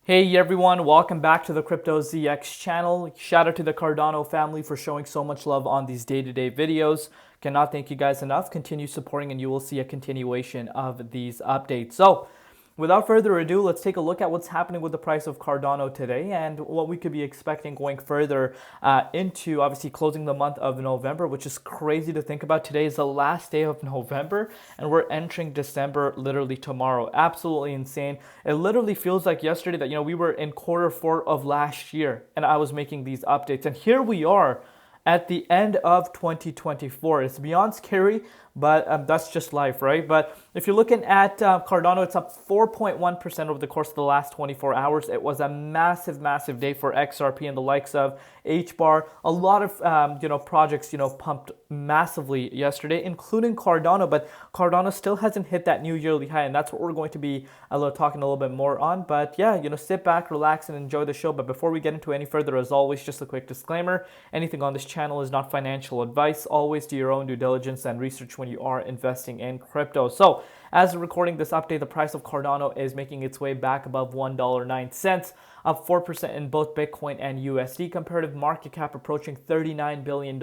Hey everyone, welcome back to the Crypto ZX channel. Shout out to the Cardano family for showing so much love on these day-to-day videos. Cannot thank you guys enough. Continue supporting and you will see a continuation of these updates. So, without further ado, let's take a look at what's happening with the price of Cardano today and what we could be expecting going further into obviously closing the month of November, which is crazy to think about. Today is the last day of November and we're entering December literally tomorrow. Absolutely insane. It literally feels like yesterday that, we were in Q4 of last year and I was making these updates. And here we are at the end of 2024. It's beyond scary, but that's just life, right? But if you're looking at Cardano, it's up 4.1% over the course of the last 24 hours. It was a massive, massive day for XRP and the likes of HBAR. A lot of projects, pumped massively yesterday, including Cardano, but Cardano still hasn't hit that new yearly high, and that's what we're going to be talking a little bit more on. But yeah, sit back, relax, and enjoy the show. But before we get into any further, as always, just a quick disclaimer: anything on this channel is not financial advice. Always do your own due diligence and research when you are investing in crypto. So, as of recording this update, the price of Cardano is making its way back above $1.09, up 4% in both Bitcoin and USD. Comparative market cap approaching $39 billion,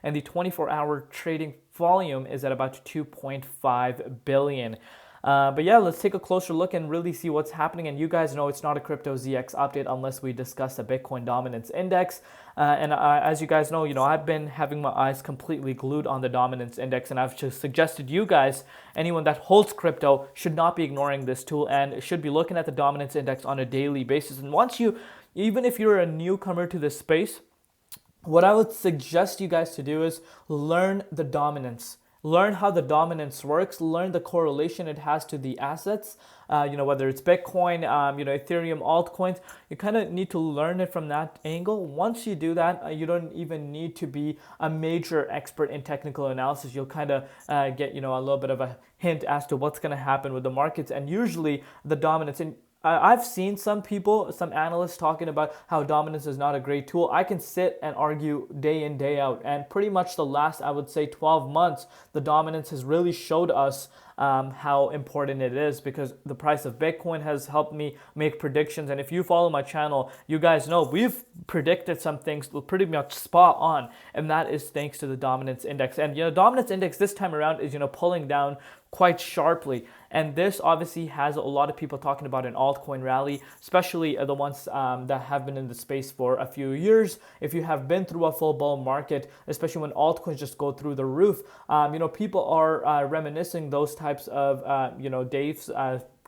and the 24-hour trading volume is at about 2.5 billion. But yeah, let's take a closer look and really see what's happening. And you guys know it's not a Crypto ZX update unless we discuss the Bitcoin Dominance Index. As you guys know, I've been having my eyes completely glued on the Dominance Index, and I've just suggested you guys, anyone that holds crypto, should not be ignoring this tool and should be looking at the Dominance Index on a daily basis. And even if you're a newcomer to this space, what I would suggest you guys to do is learn the dominance. Learn how the dominance works, learn the correlation it has to the assets, whether it's Bitcoin, Ethereum, altcoins. You kind of need to learn it from that angle. Once you do that, you don't even need to be a major expert in technical analysis. You'll kind of get, a little bit of a hint as to what's going to happen with the markets, and usually the dominance. And I've seen some analysts talking about how dominance is not a great tool. I can sit and argue day in, day out. And pretty much the last, I would say, 12 months, the dominance has really showed us how important it is, because the price of Bitcoin has helped me make predictions. And if you follow my channel, you guys know we've predicted some things pretty much spot on. And that is thanks to the dominance index. And, dominance index this time around is, pulling down quite sharply. And this obviously has a lot of people talking about an altcoin rally, especially the ones that have been in the space for a few years. If you have been through a full bull market, especially when altcoins just go through the roof, people are reminiscing those types of, days,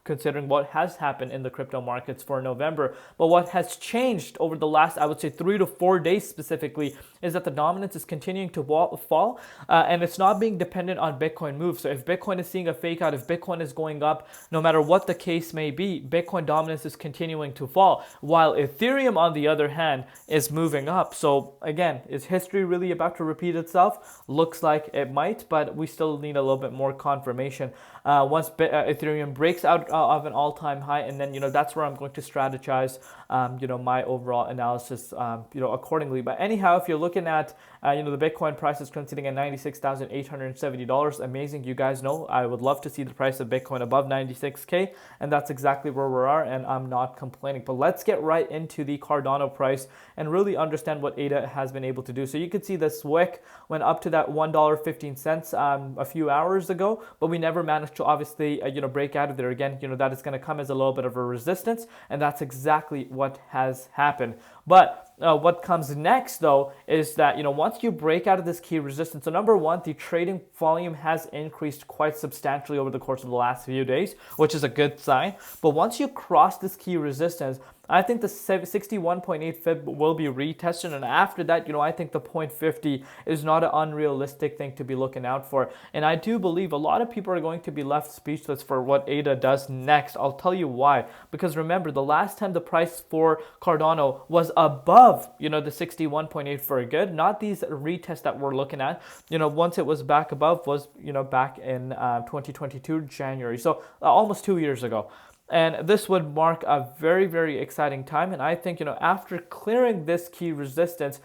considering what has happened in the crypto markets for November. But what has changed over the last, I would say, 3 to 4 days specifically, is that the dominance is continuing to fall, and it's not being dependent on Bitcoin moves. So if Bitcoin is seeing a fake out, if Bitcoin is going up, no matter what the case may be, Bitcoin dominance is continuing to fall, while Ethereum, on the other hand, is moving up. So again, is history really about to repeat itself? Looks like it might, but we still need a little bit more confirmation. Once Ethereum breaks out of an all-time high, and then that's where I'm going to strategize my overall analysis accordingly. But anyhow, if you're looking at the Bitcoin price is currently sitting at $96,870. Amazing. You guys know I would love to see the price of Bitcoin above 96K, and that's exactly where we are, and I'm not complaining. But let's get right into the Cardano price and really understand what ADA has been able to do. So you can see this wick went up to that $1.15 a few hours ago, but we never managed to obviously break out of there again. That is going to come as a little bit of a resistance, and that's exactly what has happened. But what comes next, though, is that once you break out of this key resistance, so number one, the trading volume has increased quite substantially over the course of the last few days, which is a good sign. But once you cross this key resistance, I think the 61.8 fib will be retested, and after that, I think the 0.50 is not an unrealistic thing to be looking out for. And I do believe a lot of people are going to be left speechless for what ADA does next. I'll tell you why. Because remember, the last time the price for Cardano was above, the 61.8 for a good, not these retests that we're looking at. Once it was back above was, back in 2022 January, so almost 2 years ago. And this would mark a very, very exciting time. And I think, after clearing this key resistance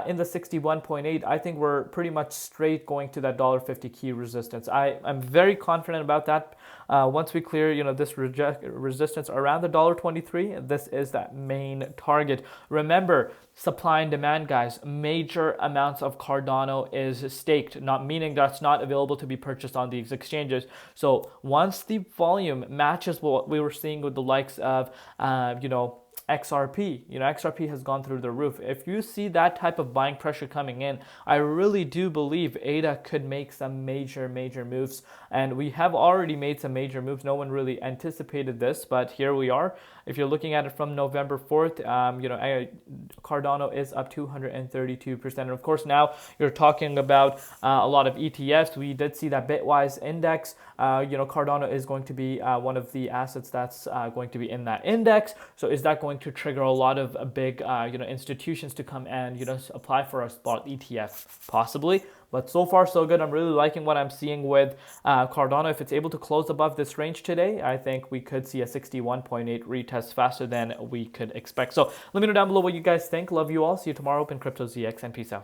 in the 61.8, I think we're pretty much straight going to that $1.50 key resistance. I'm very confident about that. Once we clear, this resistance around the $1.23, this is that main target. Remember, supply and demand, guys. Major amounts of Cardano is staked, not meaning that's not available to be purchased on these exchanges. So once the volume matches what we were seeing with the likes of, XRP, XRP has gone through the roof. If you see that type of buying pressure coming in, I really do believe ADA could make some major moves, and we have already made some major moves. No one really anticipated this, but here we are. If you're looking at it from November 4th, Cardano is up 232%. And of course, now you're talking about a lot of ETFs. We did see that Bitwise index. Cardano is going to be one of the assets that's going to be in that index. So is that going to trigger a lot of big, institutions to come and, apply for a spot ETF? Possibly. But so far, so good. I'm really liking what I'm seeing with Cardano. If it's able to close above this range today, I think we could see a 61.8 retest faster than we could expect. So let me know down below what you guys think. Love you all. See you tomorrow. Open Crypto ZX and peace out.